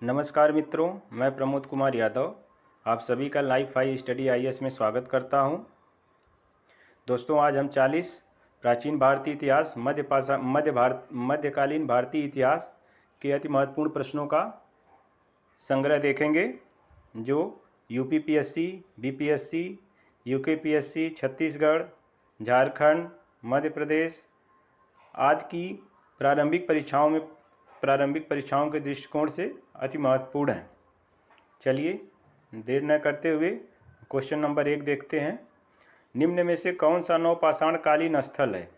नमस्कार मित्रों, मैं प्रमोद कुमार यादव आप सभी का लाइफ हाई स्टडी आईएएस में स्वागत करता हूं। दोस्तों, आज हम 40 प्राचीन भारतीय इतिहास मध्यकालीन भारतीय इतिहास के अति महत्वपूर्ण प्रश्नों का संग्रह देखेंगे जो UPPSC, BPSC, UKPSC, Chhattisgarh, Jharkhand, Madhya Pradesh आदि की प्रारंभिक परीक्षाओं के दृष्टिकोण से अति महत्वपूर्ण है। चलिए देर न करते हुए क्वेश्चन नंबर 1 देखते हैं। निम्न में से कौन सा नवपाषाण कालीन स्थल है?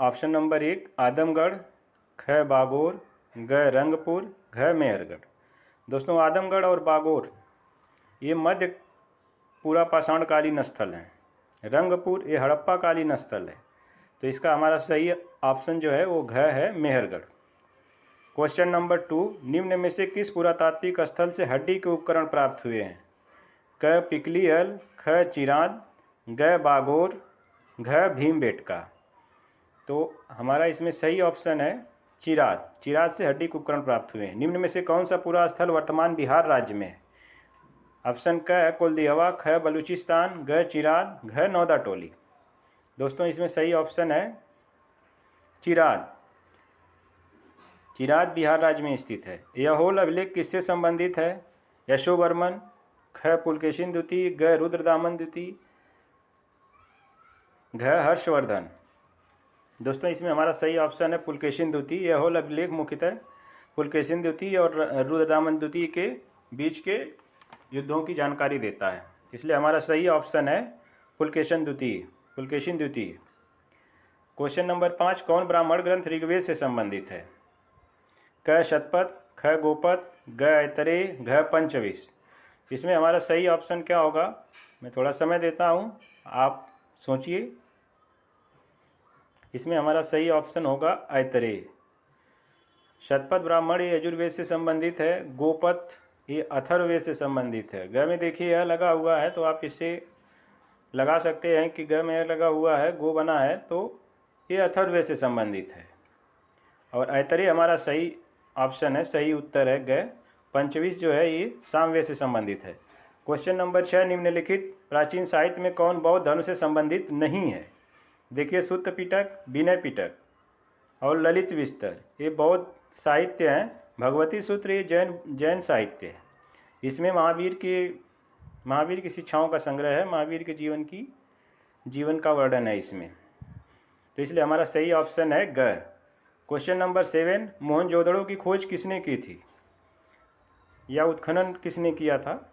ऑप्शन नंबर 1 आदमगढ़, ख बागोर, ग रंगपुर, घ मेहरगढ़। दोस्तों, आदमगढ़ और बागोर ये मध्य पूरा पाषाण कालीन स्थल हैं। रंगपुर ये हड़प्पा कालीन स्थल है। तो इसका हमारा सही ऑप्शन जो है वो घ है, मेहरगढ़। क्वेश्चन नंबर 2, निम्न में से किस पुरातात्विक स्थल से हड्डी के उपकरण प्राप्त हुए हैं? क पिकलियल, ख चिराद, ग बागोर, घ भीमबेटका। तो हमारा इसमें सही ऑप्शन है चिराद। चिराद से हड्डी के उपकरण प्राप्त हुए हैं। निम्न में से कौन सा पूरा स्थल वर्तमान बिहार राज्य में है? ऑप्शन क है कुलदीहवा, ख बलूचिस्तान, ग चिराद, घ नौदा टोली। दोस्तों, इसमें सही ऑप्शन है चिराद। चिराद बिहार राज्य में स्थित है। यह होल अभिलेख किससे संबंधित है? यशोवर्मन, ख पुलकेशिन द्वितीय, ग रुद्रदामन द्वितीय, घ हर्षवर्धन। दोस्तों, इसमें हमारा सही ऑप्शन है पुलकेशिन द्वितीय। यह होल अभिलेख मुख्यतः पुलकेशिन द्वितीय और रुद्रदामन द्वितीय के बीच के युद्धों की जानकारी देता है, इसलिए हमारा सही ऑप्शन है पुलकेशिन द्वितीय। क्वेश्चन नंबर 5, कौन ब्राह्मण ग्रंथ ऋग्वेद से संबंधित है? क शतपथ, ख गोपद, ग ऐतरेय, घ पंचविश। इसमें हमारा सही ऑप्शन क्या होगा? मैं थोड़ा समय देता हूँ, आप सोचिए। इसमें हमारा सही ऑप्शन होगा ऐतरेय। शतपथ ब्राह्मण ये यजुर्वेद से संबंधित है। गोपथ ये अथर्ववेद से संबंधित है। ग में देखिए यह लगा हुआ है, तो आप इसे लगा सकते हैं कि ग में यह लगा हुआ है, गो बना है, तो ये अथर्ववेद से संबंधित है। और ऐतरेय हमारा सही ऑप्शन है, सही उत्तर है ग। पंचविश जो है ये सामवेद से संबंधित है। क्वेश्चन नंबर 6, निम्नलिखित प्राचीन साहित्य में कौन बौद्ध धर्म से संबंधित नहीं है? देखिए, सुत्त पिटक, विनय पिटक और ललित विस्तर ये बौद्ध साहित्य हैं। भगवती सूत्र ये जैन साहित्य है। इसमें महावीर की शिक्षाओं का संग्रह है। महावीर के जीवन का वर्णन है इसमें, तो इसलिए हमारा सही ऑप्शन है ग। क्वेश्चन नंबर 7, मोहनजोदड़ो की खोज किसने की थी या उत्खनन किसने किया था?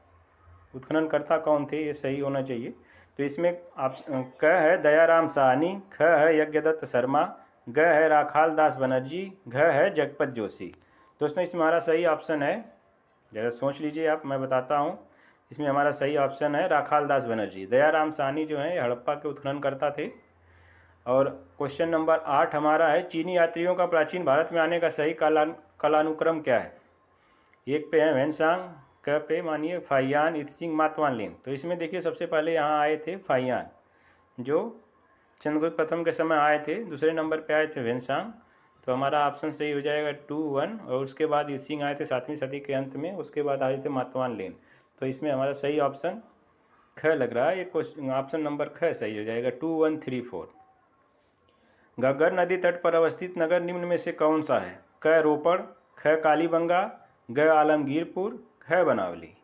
उत्खननकर्ता कौन थे? ये सही होना चाहिए। तो इसमें क है दयाराम साहनी, ख है यज्ञदत्त शर्मा, ग है राखाल दास बनर्जी, घ है जगपत जोशी। दोस्तों, इसमें हमारा सही ऑप्शन है, ज़रा सोच लीजिए आप, मैं बताता हूँ। इसमें हमारा सही ऑप्शन है राखाल दास बनर्जी। दयाराम साहनी जो है हड़प्पा के उत्खननकर्ता थे। और क्वेश्चन नंबर 8 हमारा है, चीनी यात्रियों का प्राचीन भारत में आने का सही कालानुक्रम क्या है? 1 पे है वेनसांग, क पे मानिए फाइयान, इत्सिंग, मातवानलिन। तो इसमें देखिए, सबसे पहले यहाँ आए थे फाइयान, जो चंद्रगुप्त प्रथम के समय आए थे। दूसरे नंबर पे आए थे वेनसांग। तो हमारा ऑप्शन सही हो जाएगा 2, 1। और उसके बाद इत्सिंग आए थे 7वीं सदी के अंत में। उसके बाद आए थे मातवानलिन। तो इसमें हमारा सही ऑप्शन ख लग रहा है। ये क्वेश्चन ऑप्शन नंबर ख सही हो जाएगा, 2, 1, 3, 4। घग्गर नदी तट पर अवस्थित नगर निम्न में से कौन सा है? क रोपड़, ख कालीबंगा, ग आलमगीरपुर, घ बनावली।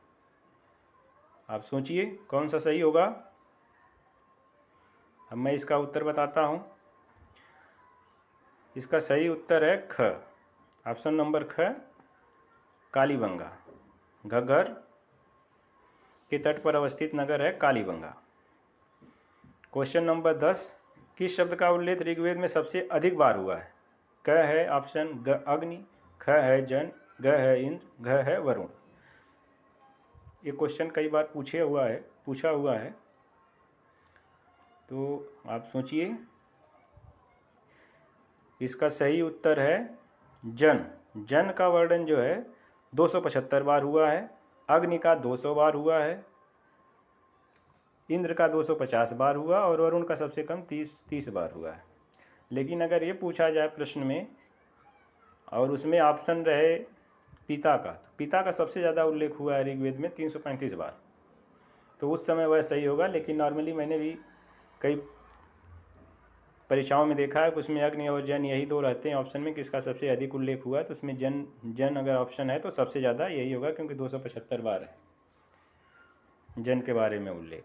आप सोचिए कौन सा सही होगा। अब मैं इसका उत्तर बताता हूँ। इसका सही उत्तर है ख, ऑप्शन नंबर ख, कालीबंगा। घग्गर के तट पर अवस्थित नगर है कालीबंगा। क्वेश्चन नंबर 10, किस शब्द का उल्लेख ऋग्वेद में सबसे अधिक बार हुआ है? क है ऑप्शन ग अग्नि, ख है जन, ग है इंद्र, घ है वरुण। ये क्वेश्चन कई बार पूछा हुआ है, तो आप सोचिए। इसका सही उत्तर है जन। जन का वर्णन जो है 275 बार हुआ है। अग्नि का 200 बार हुआ है। इंद्र का 250 बार हुआ और वरुण का सबसे कम 30 बार हुआ है। लेकिन अगर ये पूछा जाए प्रश्न में और उसमें ऑप्शन रहे पिता का, तो पिता का सबसे ज़्यादा उल्लेख हुआ है ऋग्वेद में 335 बार, तो उस समय वह सही होगा। लेकिन नॉर्मली मैंने भी कई परीक्षाओं में देखा है कि उसमें अग्नि और जन यही दो रहते हैं ऑप्शन में, किसका सबसे अधिक उल्लेख हुआ है, तो उसमें जन जन अगर ऑप्शन है तो सबसे ज़्यादा यही होगा, क्योंकि 275 बार है जन के बारे में उल्लेख।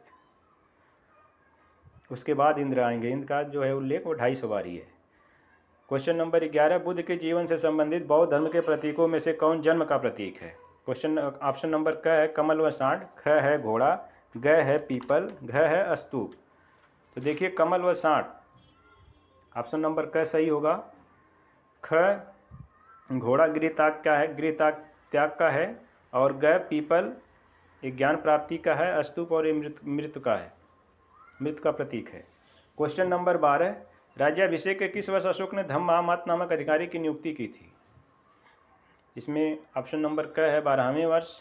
उसके बाद इंद्र आएंगे, इंद्र का जो है उल्लेख वो 250 बार ही है। क्वेश्चन नंबर 11, बुद्ध के जीवन से संबंधित बौद्ध धर्म के प्रतीकों में से कौन जन्म का प्रतीक है? क्वेश्चन ऑप्शन नंबर क है कमल व सांड, ख है घोड़ा, ग है पीपल, घ है स्तूप। तो देखिए कमल व सांड, ऑप्शन नंबर क सही होगा। ख घोड़ा गृह त्याग का है, गृह त्याग का है, और ग पीपल एक ज्ञान प्राप्ति का है, स्तूप और मृत्यु का है, मृत्यु का प्रतीक है। क्वेश्चन नंबर 12, राज्याभिषेक के किस वर्ष अशोक ने धम्म महामत नामक अधिकारी की नियुक्ति की थी? इसमें ऑप्शन नंबर क है 12वें वर्ष,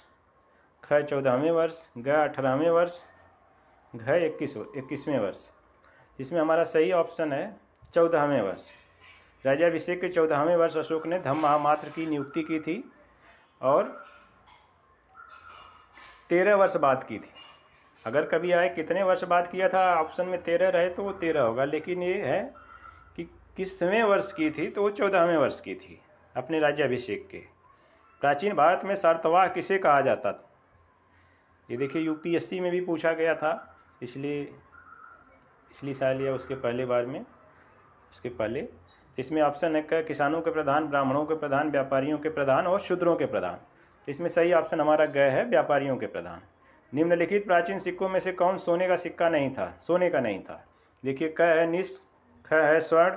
ख 14वें वर्ष, ग 18वें वर्ष, घ 21वें वर्ष। इसमें हमारा सही ऑप्शन है 14वें वर्ष। राज्याभिषेक के 14वें वर्ष अशोक ने धम्म महामात्र की नियुक्ति की थी और 13 वर्ष बाद की थी। अगर कभी आए कितने वर्ष बाद किया था, ऑप्शन में 13 रहे तो वो 13 होगा, लेकिन ये है कि किसवें वर्ष की थी, तो वो 14वें वर्ष की थी अपने राज्याभिषेक के। प्राचीन भारत में सातवाह किसे कहा जाता था? ये देखिए यूपीएससी में भी पूछा गया था, पिछली साल या उसके पहले बार में, उसके पहले। इसमें ऑप्शन है किसानों के प्रधान, ब्राह्मणों के प्रधान, व्यापारियों के प्रधान और शूद्रों के प्रधान। इसमें सही ऑप्शन हमारा ग है, व्यापारियों के प्रधान। निम्नलिखित प्राचीन सिक्कों में से कौन सोने का सिक्का नहीं था, सोने का नहीं था? देखिए क है निश, ख है स्वर्ण,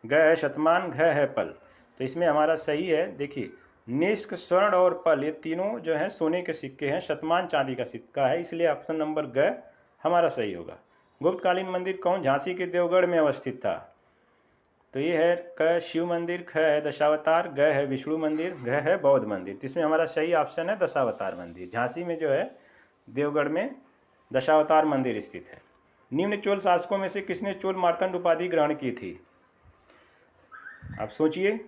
ग है शतमान, घ है पल। तो इसमें हमारा सही है, देखिए निष्क, स्वर्ण और पल ये तीनों जो हैं सोने के सिक्के हैं, शतमान चांदी का सिक्का है, इसलिए ऑप्शन नंबर ग हमारा सही होगा। गुप्तकालीन मंदिर कौन झांसी के देवगढ़ में अवस्थित था? तो ये है क शिव मंदिर, ख है दशावतार, ग है विष्णु मंदिर, घ है बौद्ध मंदिर। तो इसमें हमारा सही ऑप्शन है दशावतार मंदिर। झांसी में जो है देवगढ़ में दशावतार मंदिर स्थित है। निम्न चोल शासकों में से किसने चोल मार्तंड उपाधि ग्रहण की थी? आप सोचिए,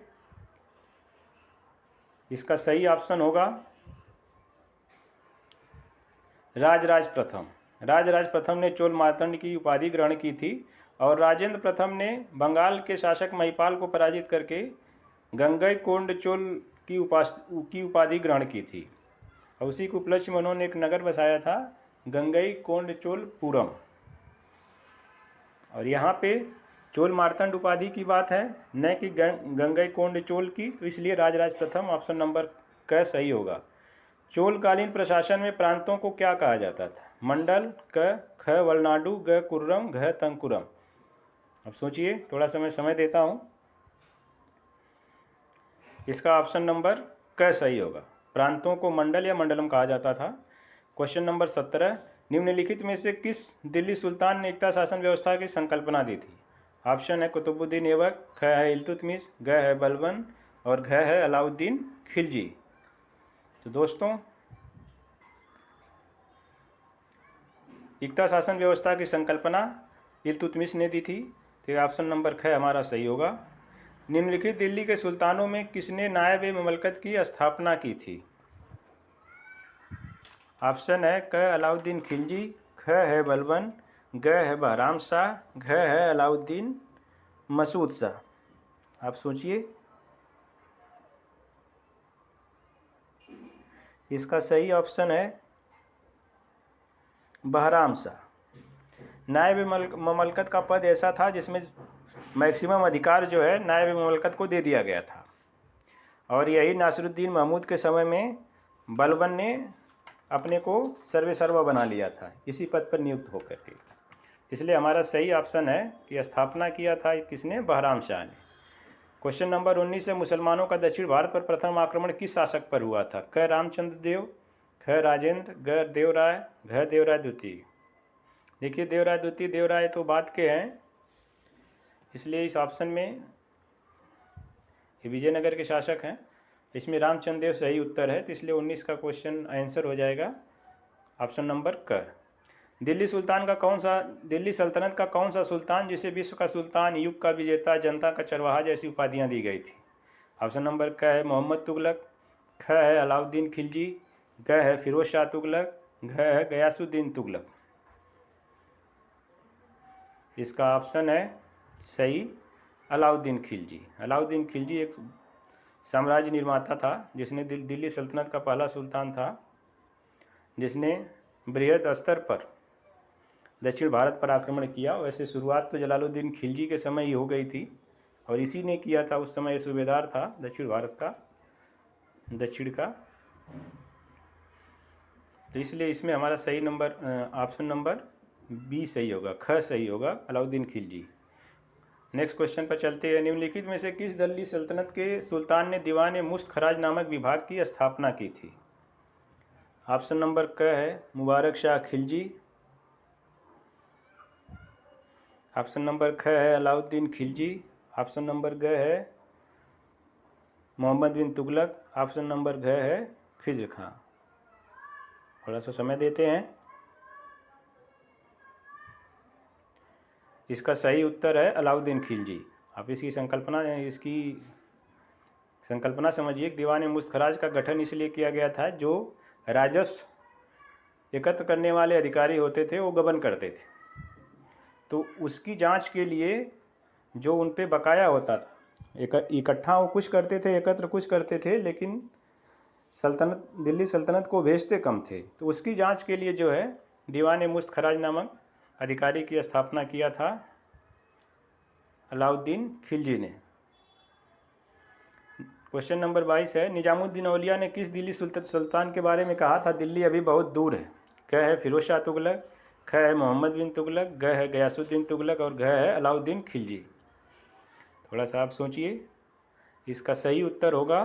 इसका सही ऑप्शन होगा राजराज प्रथम। राजराज प्रथम ने चोल मार्तंड की उपाधि ग्रहण की थी और राजेंद्र प्रथम ने बंगाल के शासक महिपाल को पराजित करके गंगईकोंड चोल की उपाधि ग्रहण की थी और उसी के उपलक्ष्य में उन्होंने एक नगर बसाया था गंगईकोंडचोलपुरम। और यहाँ पे चोल मार्तंड उपाधि की बात है, न कि गंगईकोंडचोल की, तो इसलिए राजराज प्रथम ऑप्शन नंबर क सही होगा। चोलकालीन प्रशासन में प्रांतों को क्या कहा जाता था? मंडल, क, ख वलनाडु, ग कुर्रम, घ तंकुरम। अब सोचिए, थोड़ा समय देता हूँ। इसका ऑप्शन नंबर क सही होगा। प्रांतों को मंडल या मंडलम कहा जाता था। क्वेश्चन नंबर 17, निम्नलिखित में से किस दिल्ली सुल्तान ने एकता शासन व्यवस्था की संकल्पना दी थी? ऑप्शन है कुतुबुद्दीन ऐबक, ख है इल्तुतमिश, ग है बलबन और घ है अलाउद्दीन खिलजी। तो दोस्तों, एकता शासन व्यवस्था की संकल्पना इल्तुतमिश ने दी थी, तो ऑप्शन नंबर ख हमारा सही होगा। निम्नलिखित दिल्ली के सुल्तानों में किसने नायब-ए-ममलकत की स्थापना की थी? ऑप्शन है क अलाउद्दीन खिलजी, ख है बलबन, ग है बहराम शाह, घ है अलाउद्दीन मसूद शाह। आप सोचिए, इसका सही ऑप्शन है बहराम शाह। नायब-ए-ममलकत का पद ऐसा था जिसमें मैक्सिमम अधिकार जो है नायब-ए-ममलकत को दे दिया गया था और यही नासिरुद्दीन महमूद के समय में बलबन ने अपने को सर्वेसर्वा बना लिया था इसी पद पर नियुक्त होकर के। इसलिए हमारा सही ऑप्शन है कि स्थापना किया था किसने? बहराम शाह ने। क्वेश्चन नंबर 19 है, मुसलमानों का दक्षिण भारत पर प्रथम आक्रमण किस शासक पर हुआ था? क रामचंद्र देव, ख राजेंद्र, ग देवराय, घ देवराय द्वितीय। देखिए देवराय द्वितीय, देवराय तो बाद के हैं, इसलिए इस ऑप्शन में ये विजयनगर के शासक हैं। इसमें रामचंद्र देव सही उत्तर है, तो इसलिए 19 का क्वेश्चन आंसर हो जाएगा ऑप्शन नंबर क। दिल्ली सल्तनत का कौन सा सुल्तान जिसे विश्व का सुल्तान, युग का विजेता, जनता का चरवाहा जैसी उपाधियां दी गई थी? ऑप्शन नंबर क है मोहम्मद तुगलक, ख है अलाउद्दीन खिलजी, ग है फिरोज शाह तुगलक, घ है गयासुद्दीन तुगलक। इसका ऑप्शन है सही अलाउद्दीन खिलजी। अलाउद्दीन खिलजी एक साम्राज्य निर्माता था जिसने दिल्ली सल्तनत का पहला सुल्तान था, जिसने बृहद स्तर पर दक्षिण भारत पर आक्रमण किया। वैसे शुरुआत तो जलालुद्दीन खिलजी के समय ही हो गई थी और इसी ने किया था। उस समय सूबेदार था दक्षिण भारत का, दक्षिण का। तो इसलिए इसमें हमारा सही नंबर ऑप्शन नंबर बी सही होगा, ख सही होगा, अलाउद्दीन खिलजी। नेक्स्ट क्वेश्चन पर चलते हैं। निम्नलिखित में से किस दिल्ली सल्तनत के सुल्तान ने दीवान मुश्त खराज नामक विभाग की स्थापना की थी? ऑप्शन नंबर क है मुबारक शाह खिलजी, ऑप्शन नंबर ख है अलाउद्दीन खिलजी, ऑप्शन नंबर ग है मोहम्मद बिन तुगलक, ऑप्शन नंबर घ है खिज्र खां। थोड़ा सा समय देते हैं। इसका सही उत्तर है अलाउद्दीन खिलजी। आप इसकी संकल्पना समझिए। दीवान मुश्त खराज का गठन इसलिए किया गया था, जो राजस्व एकत्र करने वाले अधिकारी होते थे वो गबन करते थे, तो उसकी जांच के लिए जो उन पे बकाया होता था, इकट्ठा वो कुछ करते थे, एकत्र कुछ करते थे, लेकिन दिल्ली सल्तनत को भेजते कम थे। तो उसकी जांच के लिए जो है दीवान मुश्त खराज नामक अधिकारी की स्थापना किया था अलाउद्दीन खिलजी ने। क्वेश्चन नंबर 22 है। निजामुद्दीन औलिया ने किस दिल्ली सुल्तान के बारे में कहा था दिल्ली अभी बहुत दूर है? क है फिरोज शाह तुगलक, ख है मोहम्मद बिन तुगलक, ग है गयासुद्दीन तुगलक और घ है अलाउद्दीन खिलजी। थोड़ा सा आप सोचिए। इसका सही उत्तर होगा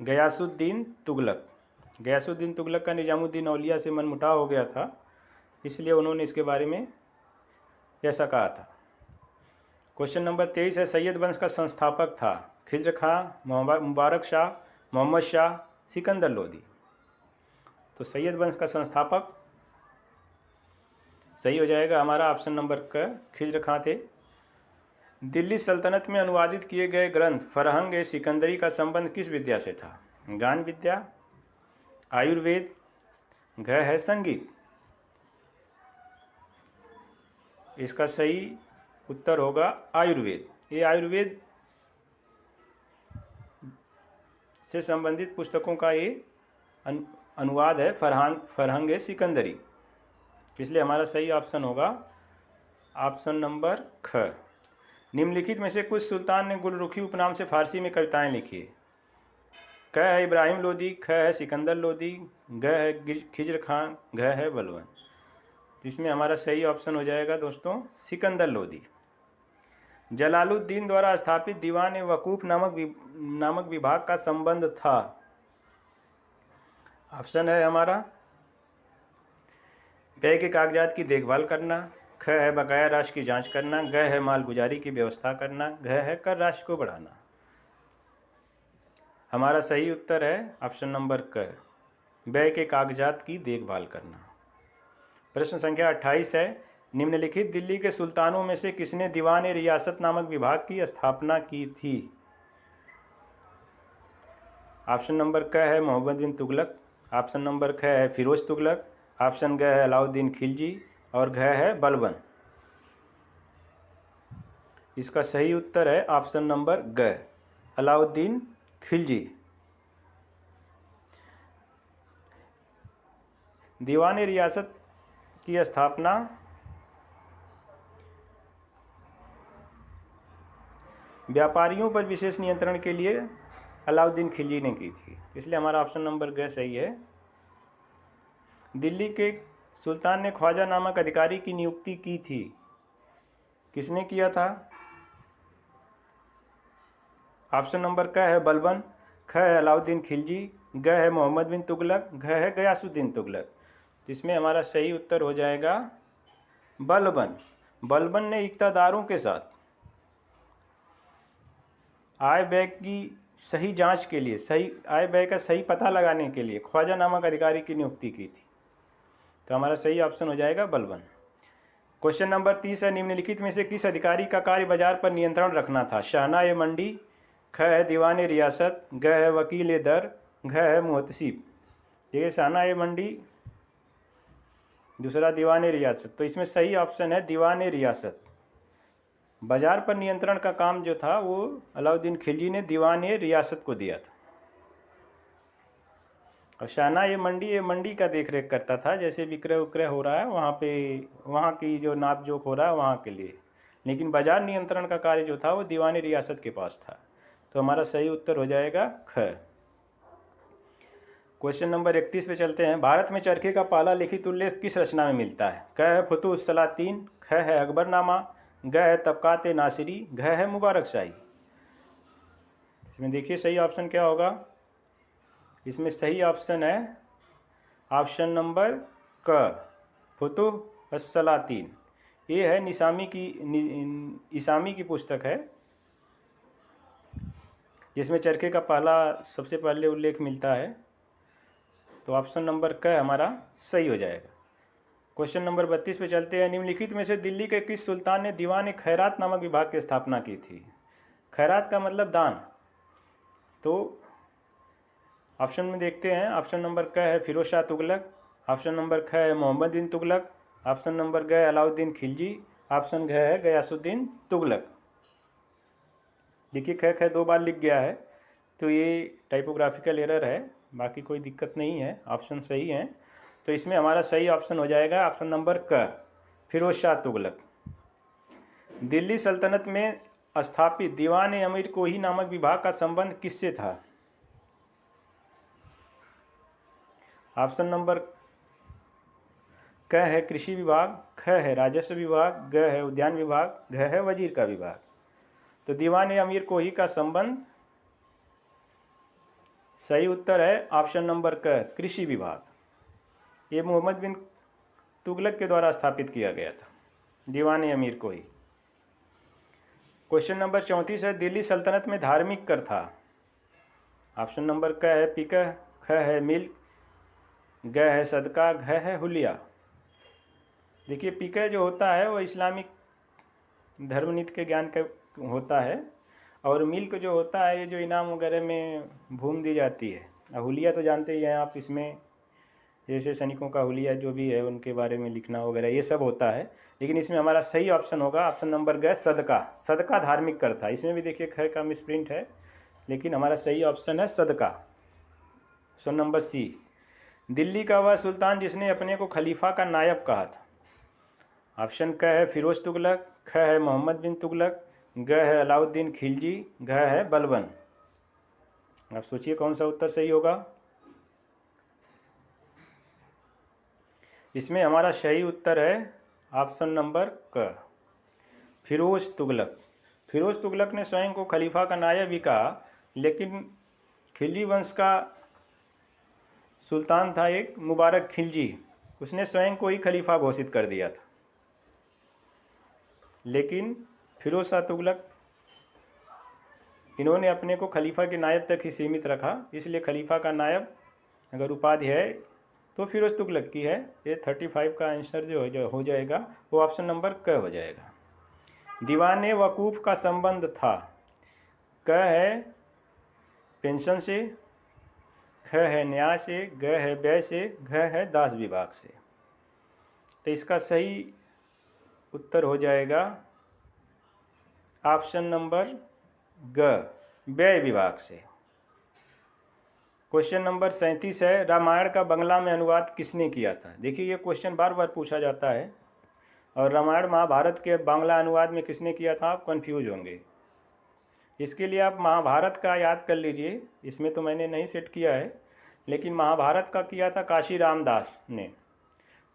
गयासुद्दीन तुगलक। गयासुद्दीन तुगलक का निजामुद्दीन औलिया से मनमुटाव हो गया था, इसलिए उन्होंने इसके बारे में ऐसा कहा था। क्वेश्चन नंबर 23 है। सैयद वंश का संस्थापक था खिज्र खां, मुबारक शाह, मोहम्मद शाह, सिकंदर लोदी। तो सैयद वंश का संस्थापक सही हो जाएगा हमारा ऑप्शन नंबर क, खिज्र खां थे। दिल्ली सल्तनत में अनुवादित किए गए ग्रंथ फरहंग ए सिकंदरी का संबंध किस विद्या से था? गान विद्या, आयुर्वेद, घ है संगीत। इसका सही उत्तर होगा आयुर्वेद। ये आयुर्वेद से संबंधित पुस्तकों का ये अनुवाद है फरहंग ए सिकंदरी। इसलिए हमारा सही ऑप्शन होगा ऑप्शन नंबर ख। निम्नलिखित में से कुछ सुल्तान ने गुलरुखी उपनाम से फारसी में कविताएं लिखी? क है इब्राहिम लोदी, ख है सिकंदर लोदी, ग है खिज्र खां, घ है बलबन। इसमें हमारा सही ऑप्शन हो जाएगा दोस्तों सिकंदर लोदी। जलालुद्दीन द्वारा स्थापित दीवान वकूफ नामक विभाग का संबंध था? ऑप्शन है हमारा व्यय के कागजात की देखभाल करना, ख है बकाया राशि की जांच करना, ग है मालगुजारी की व्यवस्था करना, घ है कर राशि को बढ़ाना। हमारा सही उत्तर है ऑप्शन नंबर क, व्यय के कागजात की देखभाल करना। प्रश्न संख्या 28 है। निम्नलिखित दिल्ली के सुल्तानों में से किसने दीवान रियासत नामक विभाग की स्थापना की थी? ऑप्शन नंबर क है मोहम्मद बिन तुगलक, ऑप्शन नंबर ख है फिरोज तुगलक, ऑप्शन ग है अलाउद्दीन खिलजी और घ है बलबन। इसका सही उत्तर है ऑप्शन नंबर ग, अलाउद्दीन खिलजी। दीवान रियासत की स्थापना व्यापारियों पर विशेष नियंत्रण के लिए अलाउद्दीन खिलजी ने की थी, इसलिए हमारा ऑप्शन नंबर ग सही है। दिल्ली के सुल्तान ने ख्वाजा नामक अधिकारी की नियुक्ति की थी, किसने किया था? ऑप्शन नंबर क है बलबन, ख है अलाउद्दीन खिलजी, ग है मोहम्मद बिन तुगलक, घ है गयासुद्दीन तुगलक। जिसमें हमारा सही उत्तर हो जाएगा बलबन। बलबन ने इक़्तिदारों के साथ आय व्यय की सही जांच के लिए, सही आय व्यय का सही पता लगाने के लिए ख्वाजा नामक अधिकारी की नियुक्ति की थी। तो हमारा सही ऑप्शन हो जाएगा बलबन। क्वेश्चन नंबर 30 है। निम्नलिखित में से किस अधिकारी का कार्य बाजार पर नियंत्रण रखना था? शहना ए मंडी, ख है दीवान रियासत, ग है वकील दर, घ है मुहतसिब। ये शाना ए मंडी, दूसरा दीवान रियासत, तो इसमें सही ऑप्शन है दीवान रियासत। बाजार पर नियंत्रण का काम जो था वो अलाउद्दीन खिलजी ने दीवान रियासत को दिया था। और शाना ये मंडी का देख रेख करता था, जैसे विक्रय उक्रय हो रहा है वहाँ पे, वहाँ की जो नाप जोख हो रहा है वहाँ के लिए, लेकिन बाजार नियंत्रण का कार्य जो था वो दीवान रियासत के पास था। तो हमारा सही उत्तर हो जाएगा ख। क्वेश्चन नंबर 31 पे चलते हैं। भारत में चरखे का पहला लिखित उल्लेख किस रचना में मिलता है? क है फुतुह सलातीन, ख है अकबरनामा, ग है तबकात नासिरी, घ है मुबारक शाही। इसमें देखिए सही ऑप्शन क्या होगा। इसमें सही ऑप्शन है ऑप्शन नंबर क, फुतुह सलातीन। ये है इसामी की पुस्तक है जिसमें चरखे का पहला सबसे पहले उल्लेख मिलता है। तो ऑप्शन नंबर क हमारा सही हो जाएगा। क्वेश्चन नंबर 32 पे चलते हैं। निम्नलिखित में से दिल्ली के किस सुल्तान ने दीवान खैरात नामक विभाग की स्थापना की थी? खैरात का मतलब दान। तो ऑप्शन में देखते हैं। ऑप्शन नंबर क है फिरोज शाह तुगलक, ऑप्शन नंबर ख है मोहम्मद बिन तुगलक, ऑप्शन नंबर ग अलाउद्दीन खिलजी, ऑप्शन घ है गयासुद्दीन तुगलक। देखिए ख 2 बार लिख गया है, तो ये टाइपोग्राफिकल एरर है, बाकी कोई दिक्कत नहीं है, ऑप्शन सही है। तो इसमें हमारा सही ऑप्शन हो जाएगा ऑप्शन नंबर क, फिरोज शाह तुगलक। दिल्ली सल्तनत में स्थापित दीवान अमीर कोही नामक विभाग का संबंध किससे था? ऑप्शन नंबर क है कृषि विभाग, ख है राजस्व विभाग, ग है उद्यान विभाग, घ है वजीर का विभाग। तो दीवान अमीर कोही का संबंध, सही उत्तर है ऑप्शन नंबर क, कृषि विभाग। ये मोहम्मद बिन तुगलक के द्वारा स्थापित किया गया था दीवान अमीर कोही। क्वेश्चन नंबर 34 है। दिल्ली सल्तनत में धार्मिक कर था? ऑप्शन नंबर क है पिकह, ख है मिल्क, ग है सदका, घ है हुलिया। देखिए पिकह जो होता है वो इस्लामिक धर्मनीति के ज्ञान का होता है, और मिल्क जो होता है ये जो इनाम वगैरह में भूम दी जाती है। और हुलिया तो जानते ही हैं आप, इसमें जैसे सैनिकों का हुलिया जो भी है उनके बारे में लिखना वगैरह ये सब होता है। लेकिन इसमें हमारा सही ऑप्शन होगा ऑप्शन नंबर ग, सदका। सदका धार्मिक कर था। इसमें भी देखिए ख का मिसप्रिंट है, लेकिन हमारा सही ऑप्शन है सदका। Option number C. दिल्ली का वह सुल्तान जिसने अपने को खलीफा का नायब कहा था? ऑप्शन क है फिरोज तुगलक, ख है मोहम्मद बिन तुगलक, ग है अलाउद्दीन खिलजी, घ है बलबन। आप सोचिए कौन सा उत्तर सही होगा। इसमें हमारा सही उत्तर है ऑप्शन नंबर क, फिरोज तुगलक। फिरोज तुगलक ने स्वयं को खलीफा का नायब भी कहा, लेकिन खिलजी वंश का सुल्तान था एक मुबारक खिलजी, उसने स्वयं को ही खलीफा घोषित कर दिया था। लेकिन फिरोज शाह तुगलक इन्होंने अपने को खलीफा के नायब तक ही सीमित रखा, इसलिए खलीफा का नायब अगर उपाधि है तो फिरोज तुगलक की है। ये 35 का आंसर जो हो जाएगा वो ऑप्शन नंबर क हो जाएगा। दीवान वकूफ़ का संबंध था? क है पेंशन से, ख है न्याय से, ग है व्यय से, घ है दास विभाग से। तो इसका सही उत्तर हो जाएगा ऑप्शन नंबर ग, व्यय विभाग से। क्वेश्चन नंबर 37 है। रामायण का बंगला में अनुवाद किसने किया था? देखिए ये क्वेश्चन बार बार पूछा जाता है, और रामायण महाभारत के बांग्ला अनुवाद में किसने किया था आप कंफ्यूज होंगे। इसके लिए आप महाभारत का याद कर लीजिए, इसमें तो मैंने नहीं सेट किया है, लेकिन महाभारत का किया था काशी रामदास ने।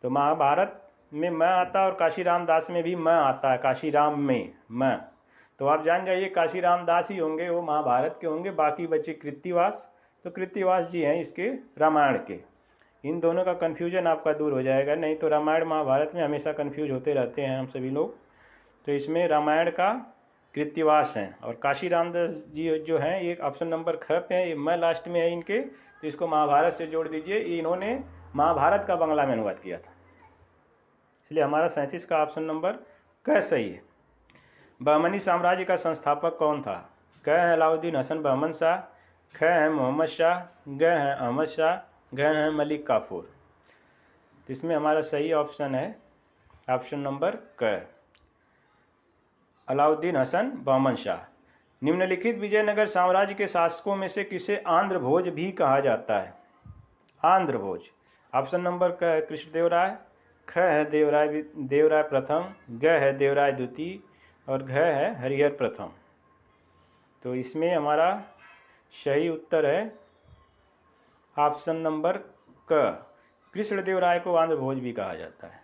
तो महाभारत में म आता और काशी रामदास में भी म आता है, काशी राम में म। तो आप जान जाइए काशी रामदास ही होंगे, वो महाभारत के होंगे। बाकी बचे कृत्तिवास, तो कृत्तिवास जी हैं इसके रामायण के। इन दोनों का कन्फ्यूजन आपका दूर हो जाएगा, नहीं तो रामायण महाभारत में हमेशा कन्फ्यूज होते रहते हैं हम सभी लोग। तो इसमें रामायण का कृत्तिवास हैं, और काशी रामदास जी जो हैं ये ऑप्शन नंबर ख पे है, ये मैं लास्ट में है इनके, तो इसको महाभारत से जोड़ दीजिए। ये इन्होंने महाभारत का बांग्ला में अनुवाद किया था, इसलिए हमारा 37 का ऑप्शन नंबर क सही है। बहमनी साम्राज्य का संस्थापक कौन था? क है अलाउद्दीन हसन बहमन शाह, ख है मोहम्मद शाह, ग है अहमद शाह, घ है मलिक काफूर। तो इसमें हमारा सही ऑप्शन है ऑप्शन नंबर क, अलाउद्दीन हसन बहमन शाह। निम्नलिखित विजयनगर साम्राज्य के शासकों में से किसे आंध्र भोज भी कहा जाता है? आंध्र भोज। ऑप्शन नंबर क है कृष्णदेवराय, ख है देवराय प्रथम, ग है देवराय द्वितीय और घ है हरिहर प्रथम। तो इसमें हमारा सही उत्तर है ऑप्शन नंबर क, कृष्णदेवराय को आंध्र भोज भी कहा जाता है।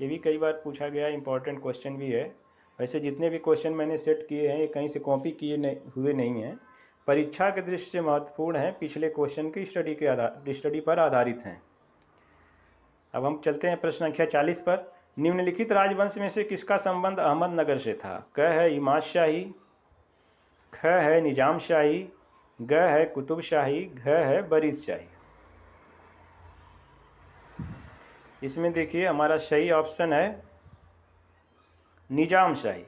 ये भी कई बार पूछा गया, इंपॉर्टेंट क्वेश्चन भी है। वैसे जितने भी क्वेश्चन मैंने सेट किए हैं ये कहीं से कॉपी किए हुए नहीं हैं, परीक्षा के दृष्टि से महत्वपूर्ण है, पिछले क्वेश्चन की स्टडी पर आधारित हैं। अब हम चलते हैं प्रश्न संख्या 40 पर। निम्नलिखित राजवंश में से किसका संबंध अहमदनगर से था? क है इमाद शाही, ख है निजाम शाही, ग है कुतुब शाही, घ है बरीद शाही। इसमें देखिए हमारा सही ऑप्शन है निजाम शाही।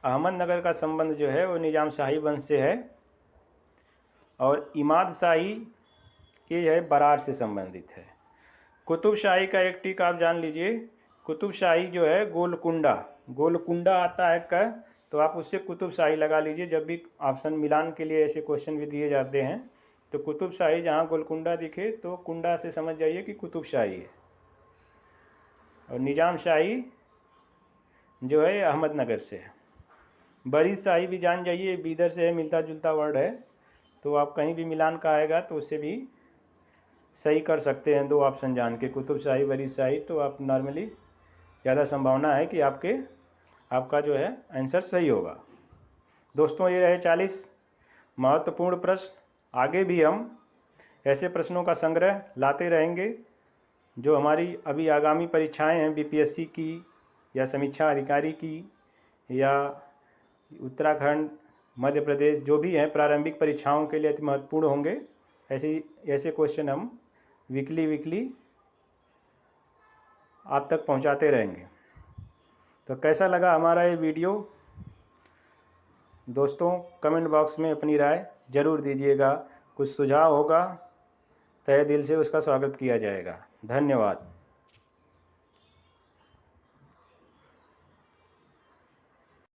अहमदनगर का संबंध जो है वो निजाम शाही वंश से है और इमाद शाही ये है बरार से संबंधित है। कुतुब शाही का एक टिक आप जान लीजिए, कुतुब शाही जो है गोलकुंडा आता है क, तो आप उससे कुतुब शाही लगा लीजिए। जब भी ऑप्शन मिलान के लिए ऐसे क्वेश्चन भी दिए जाते हैं तो कुतुब शाही जहाँ गोलकुंडा दिखे तो कुंडा से समझ जाइए कि कुतुब शाही है। और निजाम शाही जो है अहमदनगर से है। बरीद शाही भी जान जाइए, बीदर से है, मिलता जुलता वर्ड है, तो आप कहीं भी मिलान का आएगा तो उससे भी सही कर सकते हैं। 2 ऑप्शन जान के, कुतुब शाही बरीद शाही, तो आप नॉर्मली ज़्यादा संभावना है कि आपका जो है आंसर सही होगा। दोस्तों ये रहे 40 महत्वपूर्ण प्रश्न। आगे भी हम ऐसे प्रश्नों का संग्रह लाते रहेंगे। जो हमारी अभी आगामी परीक्षाएं हैं बीपीएससी की या समीक्षा अधिकारी की या उत्तराखंड, मध्य प्रदेश, जो भी हैं प्रारंभिक परीक्षाओं के लिए अति महत्वपूर्ण होंगे। ऐसे क्वेश्चन हम वीकली आप तक पहुंचाते रहेंगे। तो कैसा लगा हमारा ये वीडियो? दोस्तों कमेंट बॉक्स में अपनी राय ज़रूर दीजिएगा। कुछ सुझाव होगा तहे दिल से उसका स्वागत किया जाएगा। धन्यवाद।